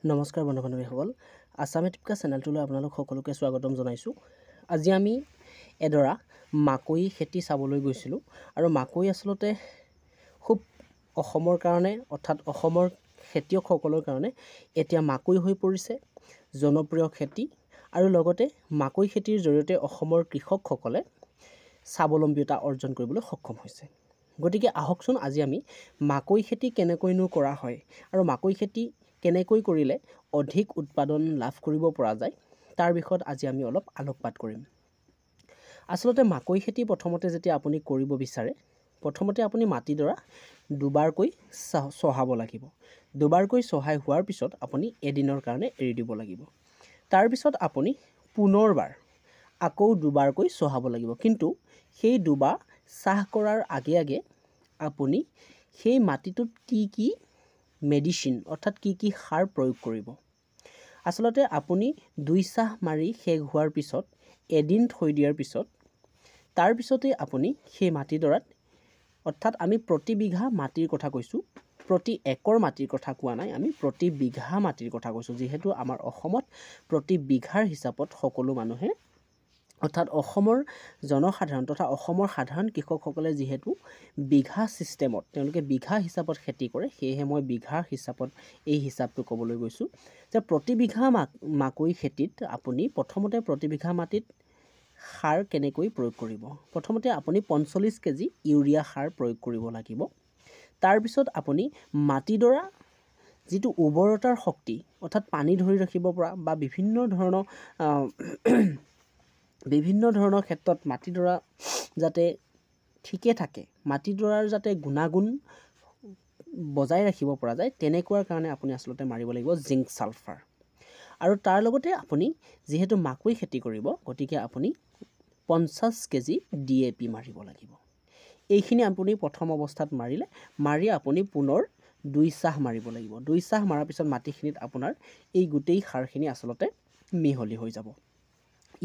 নমস্কাৰ বন্ধু বান্ধৱীসকল, আছাম এটিকা চেনেলটোলৈ আপোনালোক সকলোকে স্বাগতম জনাইছোঁ। আজি আমি এডৰা মাকৈ খেতি চাবলৈ গৈছিলোঁ আৰু মাকৈ আচলতে খুব অসমৰ কাৰণে অৰ্থাৎ অসমৰ খেতিয়কসকলৰ কাৰণে এতিয়া মাকৈ হৈ পৰিছে জনপ্ৰিয় খেতি আৰু লগতে মাকৈ খেতিৰ জৰিয়তে অসমৰ কৃষকসকলে স্বাৱলম্বিতা অৰ্জন কৰিবলৈ সক্ষম হৈছে। গতিকে আহকচোন আজি আমি মাকৈ খেতি কেনেকৈনো কৰা হয় আৰু মাকৈ খেতি কেনেকৈ কৰিলে অধিক উৎপাদন লাভ কৰিব পৰা যায় তাৰ বিষয়ত আজি আমি অলপ আলোকপাত কৰিম। আচলতে মাকৈ খেতি প্ৰথমতে যেতিয়া আপুনি কৰিব বিচাৰে, প্ৰথমতে আপুনি মাটিডৰা দুবাৰকৈ চহাব লাগিব। দুবাৰকৈ চহাই হোৱাৰ পিছত আপুনি এদিনৰ কাৰণে এৰি দিব লাগিব। তাৰপিছত আপুনি পুনৰবাৰ আকৌ দুবাৰকৈ চহাব লাগিব। কিন্তু সেই দুবাৰ চাহ কৰাৰ আগে আগে আপুনি সেই মাটিটোত কি মেডিচিন অৰ্থাৎ কি সাৰ প্ৰয়োগ কৰিব। আচলতে আপুনি দুই চাহ মাৰি শেষ হোৱাৰ পিছত এদিন থৈ দিয়াৰ পিছত তাৰপিছতেই আপুনি সেই মাটিডৰাত অৰ্থাৎ আমি প্ৰতি বিঘা মাটিৰ কথা কৈছোঁ, প্ৰতি একৰ মাটিৰ কথা কোৱা নাই, আমি প্ৰতি বিঘা মাটিৰ কথা কৈছোঁ। যিহেতু আমাৰ অসমত প্ৰতি বিঘাৰ হিচাপত সকলো মানুহে অৰ্থাৎ অসমৰ জনসাধাৰণ তথা অসমৰ সাধাৰণ কৃষকসকলে যিহেতু বিঘা ছিষ্টেমত তেওঁলোকে বিঘা হিচাপত খেতি কৰে, সেয়েহে মই বিঘা হিচাপত এই হিচাপটো ক'বলৈ গৈছোঁ যে প্ৰতি বিঘা মাকৈ খেতিত আপুনি প্ৰথমতে প্ৰতি বিঘা মাটিত সাৰ কেনেকৈ প্ৰয়োগ কৰিব। প্ৰথমতে আপুনি 45 কেজি ইউৰিয়া সাৰ প্ৰয়োগ কৰিব লাগিব। তাৰপিছত আপুনি মাটিডৰা যিটো উৰ্বৰতাৰ শক্তি অৰ্থাৎ পানী ধৰি ৰাখিব পৰা বা বিভিন্ন ধৰণৰ ক্ষেত্ৰত মাটিডৰা যাতে ঠিকে থাকে, মাটিডৰাৰ যাতে গুণাগুণ বজাই ৰাখিব পৰা যায় তেনেকুৱাৰ কাৰণে আপুনি আচলতে মাৰিব লাগিব জিংক ছালফাৰ। আৰু তাৰ লগতে আপুনি যিহেতু মাকৈ খেতি কৰিব, গতিকে আপুনি 50 কেজি DAP মাৰিব লাগিব। এইখিনি আপুনি প্ৰথম অৱস্থাত মাৰি আপুনি পুনৰ দুই চাহ মাৰিব লাগিব। দুই চাহ মৰাৰ পিছত মাটিখিনিত আপোনাৰ এই গোটেই সাৰখিনি আচলতে মিহলি হৈ যাব।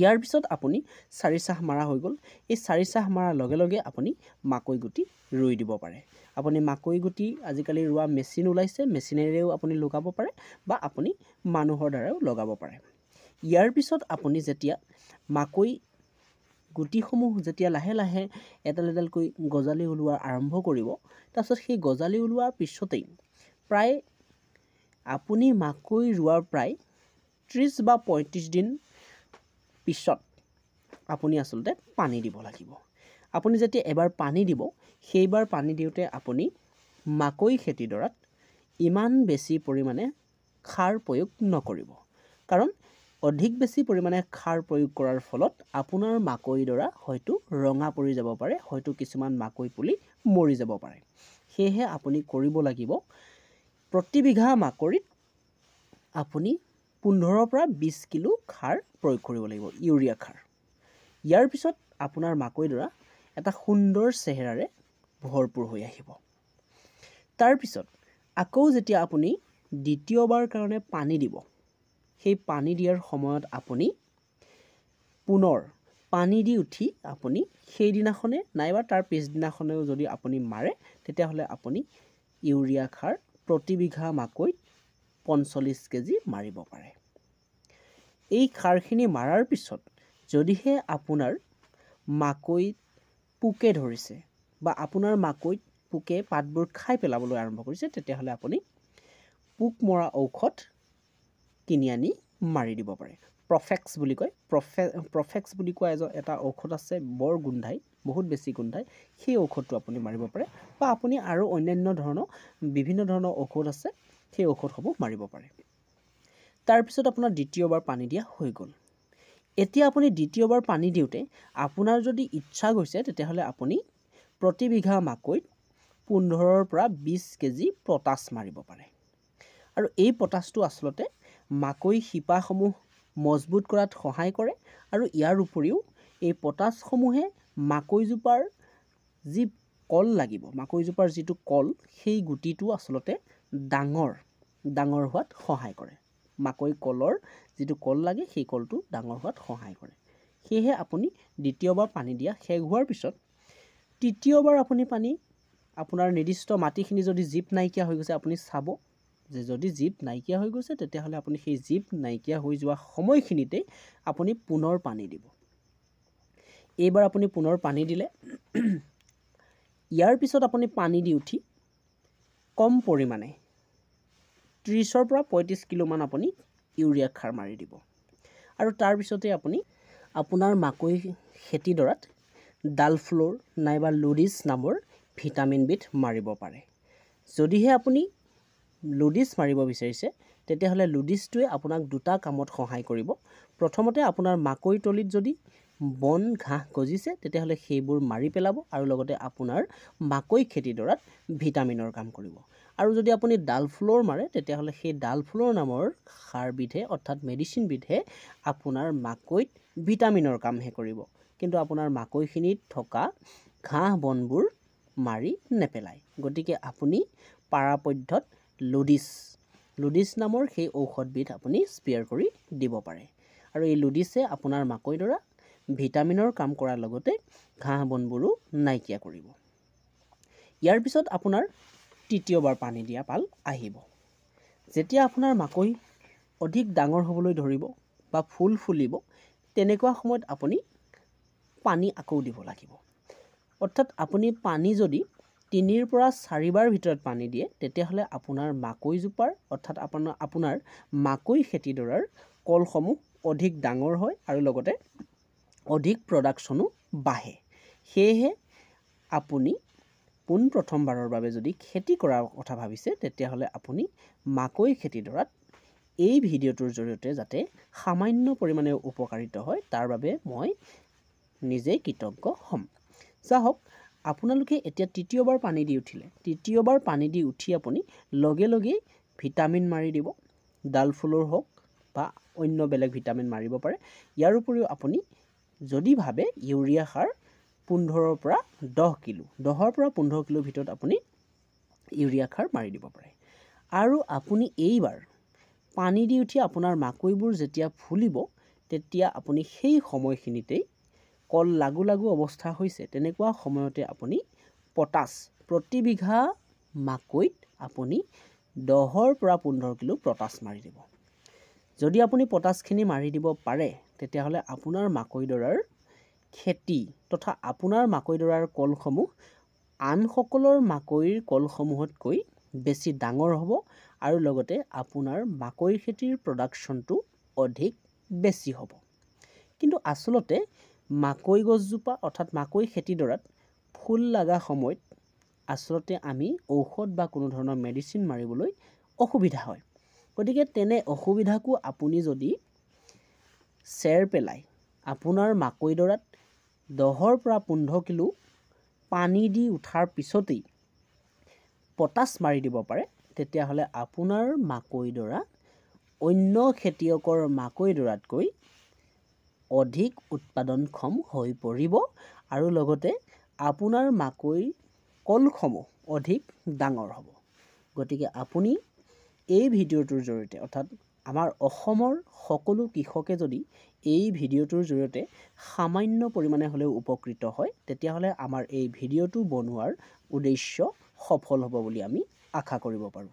ইয়াৰ পিছত আপুনি 4 চাহ মাৰা হৈ গ'ল। এই 4 চাহ মৰাৰ লগে লগে আপুনি মাকৈ গুটি ৰুই দিব পাৰে। আপুনি মাকৈ গুটি আজিকালি ৰোৱা মেচিন ওলাইছে, মেচিনেৰেও আপুনি লগাব পাৰে বা আপুনি মানুহৰ দ্বাৰাও লগাব পাৰে। ইয়াৰ পিছত আপুনি যেতিয়া মাকৈ গুটিসমূহ যেতিয়া লাহে লাহে এডাল এডালকৈ গজালি ওলোৱা আৰম্ভ কৰিব, তাৰপিছত সেই গজালি ওলোৱাৰ পিছতেই প্ৰায় আপুনি মাকৈ ৰোৱাৰ প্ৰায় 30 বা 35 দিন পিছত আপুনি আচলতে পানী দিব লাগিব। আপুনি যেতিয়া এবাৰ পানী দিব, সেইবাৰ পানী দিওঁতে আপুনি মাকৈ খেতিডৰাত ইমান বেছি পৰিমাণে সাৰ প্ৰয়োগ নকৰিব। কাৰণ অধিক বেছি পৰিমাণে সাৰ প্ৰয়োগ কৰাৰ ফলত আপোনাৰ মাকৈডৰা হয়তো ৰঙা পৰি যাব পাৰে, হয়তো কিছুমান মাকৈ পুলি মৰি যাব পাৰে। সেয়েহে আপুনি কৰিব লাগিব প্ৰতি বিঘা মাকৈত আপুনি 15 পৰা 20 কিলো সাৰ প্ৰয়োগ কৰিব লাগিব, ইউৰিয়া সাৰ। ইয়াৰ পিছত আপোনাৰ মাকৈডৰা এটা সুন্দৰ চেহেৰাৰে ভৰপূৰ হৈ আহিব। তাৰপিছত আকৌ যেতিয়া আপুনি দ্বিতীয়বাৰ কাৰণে পানী দিব, সেই পানী দিয়াৰ সময়ত আপুনি পুনৰ পানী দি উঠি আপুনি সেইদিনাখনে নাইবা তাৰ পিছদিনাখনেও যদি আপুনি মাৰে, তেতিয়াহ'লে আপুনি ইউৰিয়া সাৰ প্ৰতি বিঘা মাকৈত 45 কেজি মাৰিব পাৰে। এই সাৰখিনি মাৰাৰ পিছত যদিহে আপোনাৰ মাকৈত পোকে ধৰিছে বা আপোনাৰ মাকৈত পোকে পাতবোৰ খাই পেলাবলৈ আৰম্ভ কৰিছে, তেতিয়াহ'লে আপুনি পোক মৰা ঔষধ কিনি আনি মাৰি দিব পাৰে। প্ৰফেক্স বুলি কয়, প্ৰফেক্স বুলি কোৱা এটা ঔষধ আছে, বৰ গোন্ধাই, বহুত বেছি গোন্ধাই। সেই ঔষধটো আপুনি মাৰিব পাৰে বা আপুনি আৰু অন্যান্য বিভিন্ন ধৰণৰ ঔষধ আছে, সেই ঔষধসমূহ মাৰিব পাৰে। তাৰপিছত আপোনাৰ দ্বিতীয়বাৰ পানী দিয়া হৈ গ'ল। এতিয়া আপুনি দ্বিতীয়বাৰ পানী দিওঁতে আপোনাৰ যদি ইচ্ছা গৈছে, তেতিয়াহ'লে আপুনি প্ৰতি বিঘা মাকৈত 15 পৰা 20 কেজি পটাছ মাৰিব পাৰে। আৰু এই পটাছটো আচলতে মাকৈ শিপাসমূহ মজবুত কৰাত সহায় কৰে আৰু ইয়াৰ উপৰিও এই পটাছসমূহে মাকৈজোপাৰ যি কল লাগিব, মাকৈজোপাৰ যিটো কল, সেই গুটিটো আচলতে ডাঙৰ হোৱাত সহায় কৰে। মাকৈ কলৰ যিটো কল লাগে, সেই কলটো ডাঙৰ হোৱাত সহায় কৰে। সেয়েহে আপুনি দ্বিতীয়বাৰ পানী দিয়া শেষ হোৱাৰ পিছত তৃতীয়বাৰ আপুনি পানী আপোনাৰ নিৰ্দিষ্ট মাটিখিনি যদি জীপ নাইকিয়া হৈ গৈছে, আপুনি চাব যে যদি জীপ নাইকিয়া হৈ গৈছে তেতিয়াহ'লে আপুনি সেই জীপ নাইকিয়া হৈ যোৱা সময়খিনিতে আপুনি পুনৰ পানী দিব। এইবাৰ আপুনি পুনৰ পানী দিলে ইয়াৰ পিছত আপুনি পানী দি উঠি কম পৰিমাণে 30 পৰা 35 কিলোমান আপুনি ইউৰিয়া সাৰ মাৰি দিব। আৰু তাৰপিছতে আপুনি আপোনাৰ মাকৈ খেতিডৰাত ডালফ্লোৰ নাইবা লুডিছ নামৰ ভিটামিনবিধ মাৰিব পাৰে। যদিহে আপুনি লুডিছ মাৰিব বিচাৰিছে তেতিয়াহ'লে লুডিছটোৱে আপোনাক দুটা কামত সহায় কৰিব। প্ৰথমতে আপোনাৰ মাকৈ তলিত যদি বন ঘাঁহ গজিছে তেতিয়াহ'লে সেইবোৰ মাৰি পেলাব আৰু লগতে আপোনাৰ মাকৈ খেতিডৰাত ভিটামিনৰ কাম কৰিব। আৰু যদি আপুনি ডালফ্লোৰ মাৰে তেতিয়াহ'লে সেই ডালফ্লোৰ নামৰ সাৰবিধে অৰ্থাৎ মেডিচিনবিধে আপোনাৰ মাকৈত ভিটামিনৰ কামহে কৰিব, কিন্তু আপোনাৰ মাকৈখিনিত থকা ঘাঁহ বনবোৰ মাৰি নেপেলায়। গতিকে আপুনি পৰাপক্ষত লুডিছ নামৰ সেই ঔষধবিধ আপুনি স্প্ৰে কৰি দিব পাৰে। আৰু এই লুডিছে আপোনাৰ মাকৈডৰা ভিটামিনৰ কাম কৰাৰ লগতে ঘাঁহ বনবোৰো নাইকিয়া কৰিব। ইয়াৰ পিছত আপোনাৰ তৃতীয়বাৰ পানী দিয়া পাল আহিব। যেতিয়া আপোনাৰ মাকৈ অধিক ডাঙৰ হ'বলৈ ধৰিব বা ফুল ফুলিব তেনেকুৱা সময়ত আপুনি পানী আকৌ দিব লাগিব। অৰ্থাৎ আপুনি পানী যদি 3 পৰা 4 বাৰ ভিতৰত পানী দিয়ে তেতিয়াহ'লে আপোনাৰ মাকৈজোপাৰ অৰ্থাৎ আপোনাৰ মাকৈ খেতিডৰাৰ কলসমূহ অধিক ডাঙৰ হয় আৰু লগতে অধিক প্ৰডাকশ্যনো বাঢ়ে। সেয়েহে আপুনি পোনপ্ৰথমবাৰৰ বাবে যদি খেতি কৰাৰ কথা ভাবিছে তেতিয়াহ'লে আপুনি মাকৈ খেতিডৰাত এই ভিডিঅ'টোৰ জৰিয়তে যাতে সামান্য পৰিমাণে উপকাৰিত হয় তাৰ বাবে মই নিজেই কৃতজ্ঞ হ'ম। চাওক আপোনালোকে এতিয়া তৃতীয়বাৰ পানী দি উঠিলে, তৃতীয়বাৰ পানী দি উঠি আপুনি লগে লগেই ভিটামিন মাৰি দিব। ডালফ্লোৰ হওক বা অন্য বেলেগ ভিটামিন মাৰিব পাৰে। ইয়াৰ উপৰিও আপুনি যদি ভাবে ইউৰিয়া সাৰ 15 পৰা 10 কিলো, 10 পৰা 15 কিলোৰ ভিতৰত আপুনি ইউৰিয়া সাৰ মাৰি দিব পাৰে। আৰু আপুনি এইবাৰ পানী দি উঠি আপোনাৰ মাকৈবোৰ যেতিয়া ফুলিব তেতিয়া আপুনি সেই সময়খিনিতেই কল লাগু লাগু অৱস্থা হৈছে তেনেকুৱা সময়তে আপুনি পটাছ প্ৰতি বিঘা মাকৈত আপুনি 10 পৰা 15 কিলো পটাছ মাৰি দিব। যদি আপুনি পটাছখিনি মাৰি দিব পাৰে তেতিয়াহ'লে আপোনাৰ মাকৈডৰাৰ খেতি তথা আপোনাৰ মাকৈডৰাৰ কলসমূহ আন সকলৰ মাকৈৰ কলসমূহতকৈ বেছি ডাঙৰ হ'ব আৰু লগতে আপোনাৰ মাকৈ খেতিৰ প্ৰডাকশ্যনটো অধিক বেছি হ'ব। কিন্তু আচলতে মাকৈ গছজোপা অৰ্থাৎ মাকৈ খেতিডৰাত ফুল লগা সময়ত আচলতে আমি ঔষধ বা কোনো ধৰণৰ মেডিচিন মাৰিবলৈ অসুবিধা হয়। গতিকে তেনে অসুবিধাকো আপুনি যদি চেৰ পেলাই আপোনাৰ মাকৈডৰাত 10 পৰা 15 কিলো পানী দি উঠাৰ পিছতেই পটাছ মাৰি দিব পাৰে তেতিয়াহ'লে আপোনাৰ মাকৈডৰা অন্য খেতিয়কৰ মাকৈডৰাতকৈ অধিক উৎপাদনক্ষম হৈ পৰিব আৰু লগতে আপোনাৰ মাকৈ কলসমূহ অধিক ডাঙৰ হ'ব। গতিকে আপুনি এই ভিডিঅ'টোৰ জৰিয়তে অৰ্থাৎ আমাৰ অসমৰ সকলো কৃষকে যদি এই ভিডিঅ'টোৰ জৰিয়তে সামান্য পৰিমাণে হ'লেও উপকৃত হয় তেতিয়াহ'লে আমাৰ এই ভিডিঅ'টো বনোৱাৰ উদ্দেশ্য সফল হ'ব বুলি আমি আশা কৰিব পাৰোঁ।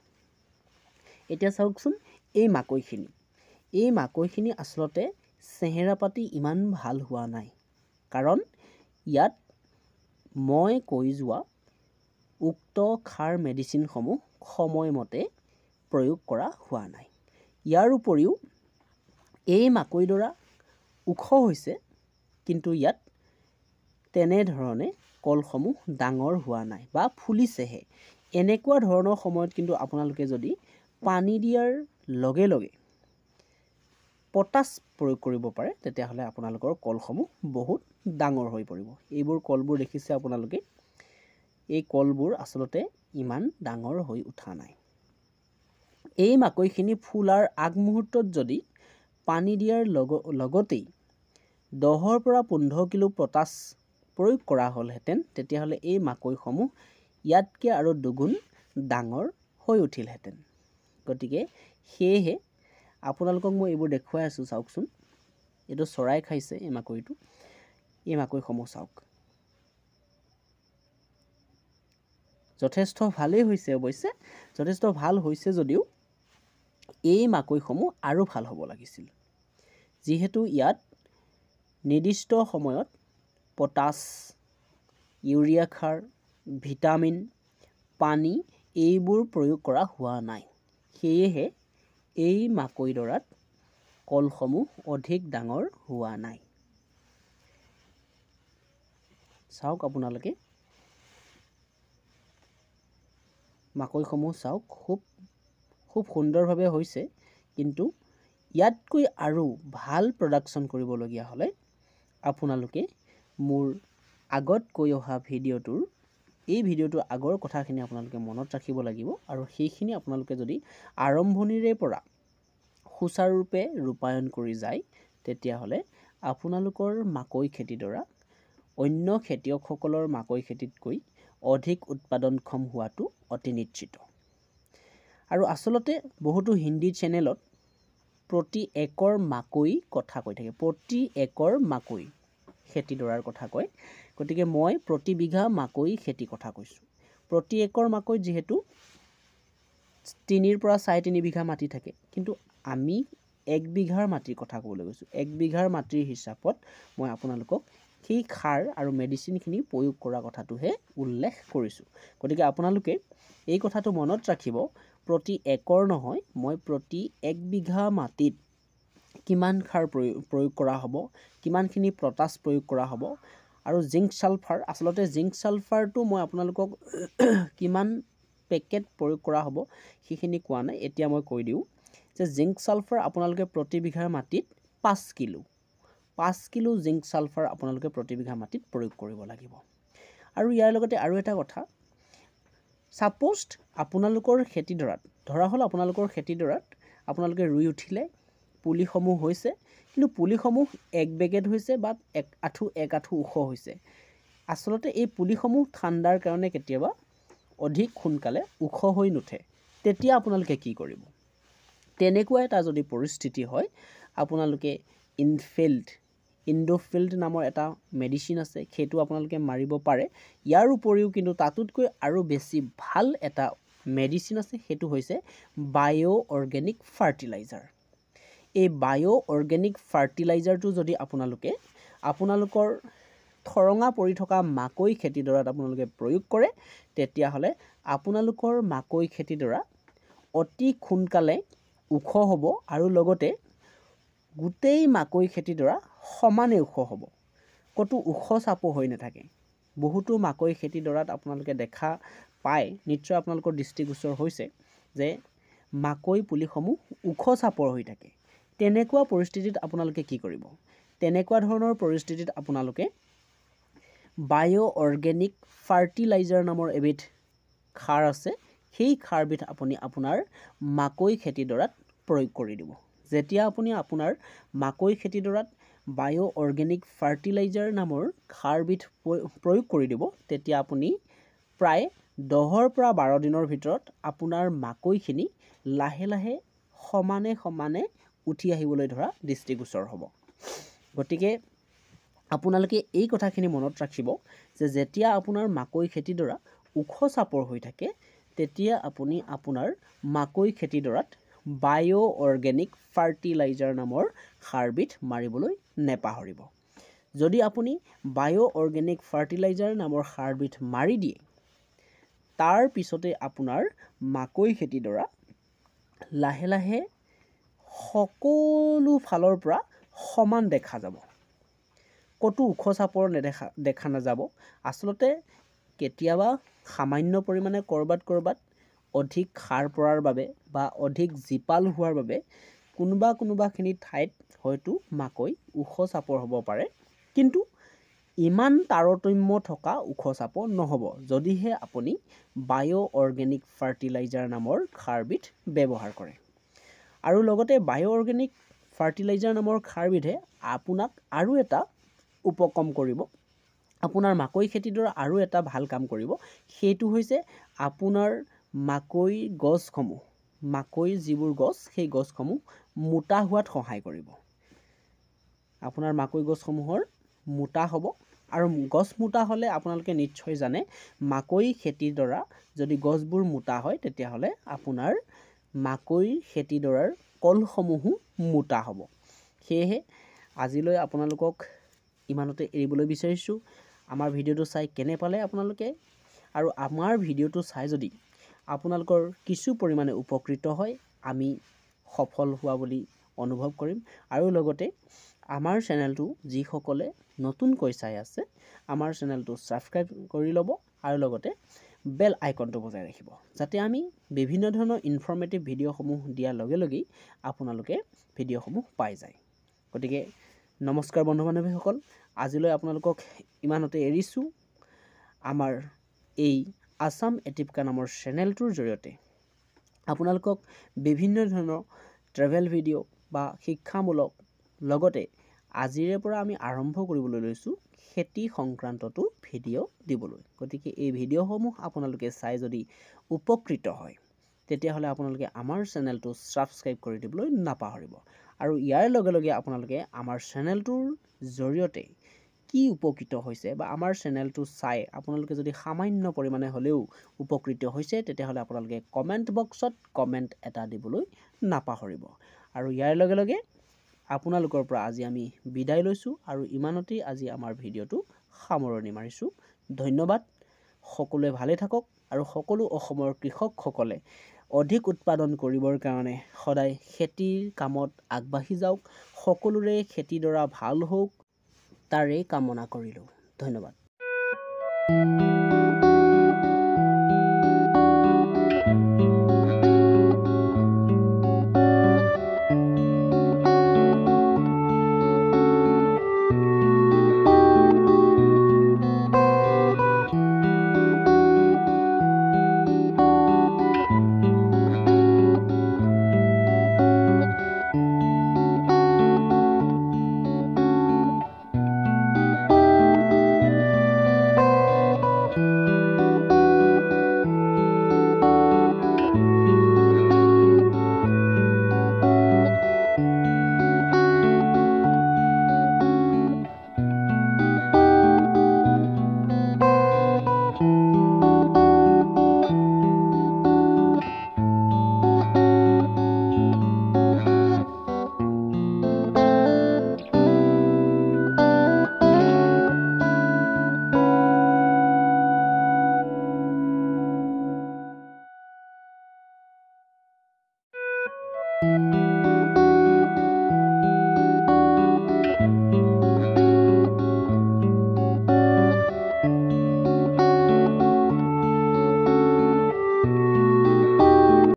এতিয়া চাওকচোন এই মাকৈখিনি আচলতে চেহেৰা পাতি ইমান ভাল হোৱা নাই, কাৰণ ইয়াত মই কৈ যোৱা উক্ত সাৰ মেডিচিনসমূহ সময়মতে প্ৰয়োগ কৰা হোৱা নাই। ইয়াৰ উপৰিও এই মাকৈডৰা ওখ হৈছে কিন্তু ইয়াত তেনেধৰণে কলসমূহ ডাঙৰ হোৱা নাই বা ফুলিছেহে। এনেকুৱা ধৰণৰ সময়ত কিন্তু আপোনালোকে যদি পানী দিয়াৰ লগে লগে পটাছ প্ৰয়োগ কৰিব পাৰে তেতিয়াহ'লে আপোনালোকৰ কলসমূহ বহুত ডাঙৰ হৈ পৰিব। এইবোৰ কলবোৰ দেখিছে আপোনালোকে, এই কলবোৰ আচলতে ইমান ডাঙৰ হৈ উঠা নাই। এই মাকৈখিনি ফুলাৰ আগমুহূৰ্তত যদি পানী দিয়াৰ লগতেই 10 পৰা 15 কিলো পটাছ প্ৰয়োগ কৰা হ'লহেঁতেন তেতিয়াহ'লে এই মাকৈসমূহ ইয়াতকৈ আৰু দুগুণ ডাঙৰ হৈ উঠিলহেঁতেন। গতিকে সেয়েহে আপোনালোকক মই এইবোৰ দেখুৱাই আছোঁ। চাওকচোন, এইটো চৰাই খাইছে এই মাকৈটো, এই মাকৈসমূহ চাওক, যথেষ্ট ভালেই হৈছে। অৱশ্যে যথেষ্ট ভাল হৈছে যদিও এই মাকৈসমূহ আৰু ভাল হ'ব লাগিছিল, যিহেতু ইয়াত নিৰ্দিষ্ট সময়ত পটাছ, ইউৰিয়া সাৰ, ভিটামিন, পানী এইবোৰ প্ৰয়োগ কৰা হোৱা নাই। সেয়েহে এই মাকৈডৰাত কলসমূহ অধিক ডাঙৰ হোৱা নাই। চাওক আপোনালোকে মাকৈসমূহ চাওক খুব সুন্দৰভাৱে হৈছে, কিন্তু ইয়াতকৈ আৰু ভাল প্ৰডাকশ্যন কৰিবলগীয়া হ'লে আপোনালোকে মোৰ আগত কৈ অহা এই ভিডিঅ'টোৰ আগৰ কথাখিনি আপোনালোকে মনত ৰাখিব লাগিব, আৰু সেইখিনি আপোনালোকে যদি আৰম্ভণিৰে পৰা সুচাৰুৰূপে ৰূপায়ণ কৰি যায়, তেতিয়াহ'লে আপোনালোকৰ মাকৈ খেতিডৰা অন্য খেতিয়কসকলৰ মাকৈ খেতিতকৈ অধিক উৎপাদনক্ষম হোৱাটো অতি নিশ্চিত। আৰু আচলতে বহুতো হিন্দী চেনেলত প্ৰতি একৰ মাকৈ কথা কৈ থাকে, প্ৰতি একৰ মাকৈ খেতিডৰাৰ কথা কয়। গতিকে মই প্ৰতি বিঘা মাকৈ খেতি কথা কৈছোঁ। প্ৰতি একৰ মাকৈ যিহেতু 3 পৰা 4.5 বিঘা মাটি থাকে, কিন্তু আমি 1 বিঘাৰ মাটিৰ কথা ক'বলৈ গৈছোঁ। 1 বিঘাৰ মাটিৰ হিচাপত মই আপোনালোকক সেই সাৰ আৰু মেডিচিনখিনি প্ৰয়োগ কৰা কথাটোহে উল্লেখ কৰিছোঁ। গতিকে আপোনালোকে এই কথাটো মনত ৰাখিব, প্ৰতি একৰ নহয়, মই প্ৰতি 1 বিঘা মাটিত কিমান সাৰ প্ৰয়োগ কৰা হ'ব, কিমানখিনি পটাছ প্ৰয়োগ কৰা হ'ব, আৰু জিংক ছালফাৰ, আচলতে জিংক ছালফাৰটো মই আপোনালোকক কিমান পেকেট প্ৰয়োগ কৰা হ'ব সেইখিনি কোৱা নাই। এতিয়া মই কৈ দিওঁ যে জিংক ছালফাৰ আপোনালোকে প্ৰতি বিঘাৰ মাটিত 5 কিলো জিংক ছালফাৰ আপোনালোকে প্ৰতি বিঘা মাটিত প্ৰয়োগ কৰিব লাগিব। আৰু ইয়াৰ লগতে আৰু এটা কথা, ছাপ'জ আপোনালোকৰ খেতিডৰাত, ধৰা হ'ল আপোনালোকৰ খেতিডৰাত আপোনালোকে ৰুই উঠিলে, পুলিসমূহ হৈছে, কিন্তু পুলিসমূহ 1 বেগেট হৈছে বা 1 আঁঠু ওখ হৈছে। আচলতে এই পুলিসমূহ ঠাণ্ডাৰ কাৰণে কেতিয়াবা অধিক সোনকালে ওখ হৈ নুঠে। তেতিয়া আপোনালোকে কি কৰিব? তেনেকুৱা এটা যদি পৰিস্থিতি হয়, আপোনালোকে ইণ্ডোফিল্ড নামৰ এটা মেডিচিন আছে, সেইটো আপোনালোকে মাৰিব পাৰে। ইয়াৰ উপৰিও কিন্তু তাতোতকৈ আৰু বেছি ভাল এটা মেডিচিন আছে, সেইটো হৈছে বায়' অৰ্গেনিক ফাৰ্টিলাইজাৰ। এই বায়' অৰ্গেনিক ফাৰ্টিলাইজাৰটো যদি আপোনালোকৰ ঠৰঙা পৰি থকা মাকৈ খেতিডৰাত আপোনালোকে প্ৰয়োগ কৰে, তেতিয়াহ'লে আপোনালোকৰ মাকৈ খেতিডৰা অতি সোনকালে ওখ হ'ব, আৰু লগতে গোটেই মাকৈ খেতিডৰা সমানে ওখ হ'ব, ক'তো ওখ চাপো হৈ নাথাকে। বহুতো মাকৈ খেতিডৰাত আপোনালোকে দেখা পায়, নিশ্চয় আপোনালোকৰ দৃষ্টিগোচৰ হৈছে, যে মাকৈ পুলিসমূহ ওখ চাপৰ হৈ থাকে। তেনেকুৱা পৰিস্থিতিত আপোনালোকে কি কৰিব? তেনেকুৱা ধৰণৰ পৰিস্থিতিত আপোনালোকে বায়' অৰ্গেনিক ফাৰ্টিলাইজাৰ নামৰ এবিধ সাৰ আছে, সেই সাৰবিধ আপুনি আপোনাৰ মাকৈ খেতিডৰাত প্ৰয়োগ কৰি দিব। যেতিয়া আপুনি আপোনাৰ মাকৈ খেতিডৰাত বায়' অৰ্গেনিক ফাৰ্টিলাইজাৰ নামৰ সাৰবিধ প্ৰয়োগ কৰি দিব, তেতিয়া আপুনি প্ৰায় 10 পৰা 12 দিনৰ ভিতৰত আপোনাৰ মাকৈখিনি লাহে লাহে সমানে উঠি আহিবলৈ ধৰা দৃষ্টিগোচৰ হ'ব। গতিকে আপোনালোকে এই কথাখিনি মনত ৰাখিব যে যেতিয়া আপোনাৰ মাকৈ খেতিডৰা ওখ চাপৰ হৈ থাকে, তেতিয়া আপুনি আপোনাৰ মাকৈ খেতিডৰাত বায়' অৰ্গেনিক ফাৰ্টিলাইজাৰ নামৰ সাৰবিধ মাৰিবলৈ নেপাহৰিব। যদি আপুনি বায়' অৰ্গেনিক ফাৰ্টিলাইজাৰ নামৰ সাৰবিধ মাৰি দিয়ে, তাৰ পিছতে আপোনাৰ মাকৈ খেতিডৰা লাহে লাহে সকলো ফালৰ পৰা সমান দেখা যাব, ক'তো ওখ চাপৰ দেখা নাযাব। আচলতে কেতিয়াবা সামান্য পৰিমাণে ক'ৰবাত অধিক সাৰ পৰাৰ বাবে বা অধিক জীপাল হোৱাৰ বাবে কোনোবাখিনি ঠাইত হয়তো মাকৈ ওখ চাপৰ হ'ব পাৰে, কিন্তু ইমান তাৰতম্য থকা ওখ চাপৰ নহ'ব, যদিহে আপুনি বায়' অৰ্গেনিক ফাৰ্টিলাইজাৰ নামৰ সাৰবিধ ব্যৱহাৰ কৰে। আৰু লগতে বায়' অৰ্গেনিক ফাৰ্টিলাইজাৰ নামৰ সাৰবিধে আপোনাক আৰু এটা উপকম কৰিব, আপোনাৰ মাকৈ খেতিডৰা আৰু এটা ভাল কাম কৰিব, সেইটো হৈছে আপোনাৰ মাকৈ গছসমূহ, মাকৈৰ যিবোৰ গছ, সেই গছসমূহ মোটা হোৱাত সহায় কৰিব। আপোনাৰ মাকৈ গছসমূহৰ মোটা হ'ব, আৰু গছ মোটা হ'লে আপোনালোকে নিশ্চয় জানে, মাকৈ খেতিডৰা যদি গছবোৰ মোটা হয়, তেতিয়াহ'লে আপোনাৰ মাকৈৰ খেতিডৰাৰ কলসমূহো মোটা হ'ব। সেয়েহে আজিলৈ আপোনালোকক ইমানতে এৰিবলৈ বিচাৰিছোঁ। আমাৰ ভিডিঅ'টো চাই কেনে পালে আপোনালোকে, আৰু আমাৰ ভিডিঅ'টো চাই যদি আপোনালোকৰ কিছু পৰিমাণে উপকৃত হয়, আমি সফল হোৱা বুলি অনুভৱ কৰিম। আৰু লগতে আমাৰ চেনেলটো যিসকলে নতুনকৈ চাই আছে, আমাৰ চেনেলটো ছাবস্ক্ৰাইব কৰি ল'ব আৰু লগতে বেল আইকনটো বজাই ৰাখিব, যাতে আমি বিভিন্ন ধৰণৰ ইনফৰ্মেটিভ ভিডিঅ'সমূহ দিয়াৰ লগে লগেই আপোনালোকে ভিডিঅ'সমূহ পাই যায়। গতিকে নমস্কাৰ বন্ধু বান্ধৱীসকল, আজিলৈ আপোনালোকক ইমানতে এৰিছোঁ। আমাৰ এই আছাম এটিপকা নামৰ চেনেলটোৰ জৰিয়তে আপোনালোকক বিভিন্ন ধৰণৰ ট্ৰেভেল ভিডিঅ' বা শিক্ষামূলক, লগতে আজিৰে পৰা আমি আৰম্ভ কৰিবলৈ লৈছোঁ খেতি সংক্ৰান্ততো ভিডিঅ' দিবলৈ। গতিকে এই ভিডিঅ'সমূহ আপোনালোকে চাই যদি উপকৃত হয়, তেতিয়াহ'লে আপোনালোকে আমাৰ চেনেলটো ছাবস্ক্ৰাইব কৰি দিবলৈ নাপাহৰিব। আৰু ইয়াৰ লগে লগে আপোনালোকে আমাৰ চেনেলটোৰ জৰিয়তে কি উপকৃত হৈছে বা আমাৰ চেনেলটো চাই আপোনালোকে যদি সামান্য পৰিমাণে হ'লেও উপকৃত হৈছে, তেতিয়াহ'লে আপোনালোকে কমেণ্ট বক্সত কমেণ্ট এটা দিবলৈ নাপাহৰিব। আৰু ইয়াৰ লগে লগে আপোনালোকৰ পৰা আজি আমি বিদায় লৈছোঁ আৰু ইমানতেই আজি আমাৰ ভিডিঅ'টো সামৰণি মাৰিছোঁ। ধন্যবাদ। সকলোৱে ভালে থাকক আৰু সকলো অসমৰ কৃষকসকলে অধিক উৎপাদন কৰিবৰ কাৰণে সদায় খেতিৰ কামত আগবাঢ়ি যাওক। সকলোৰে খেতিডৰা ভাল হওক, তাৰেই কামনা কৰিলোঁ। ধন্যবাদ।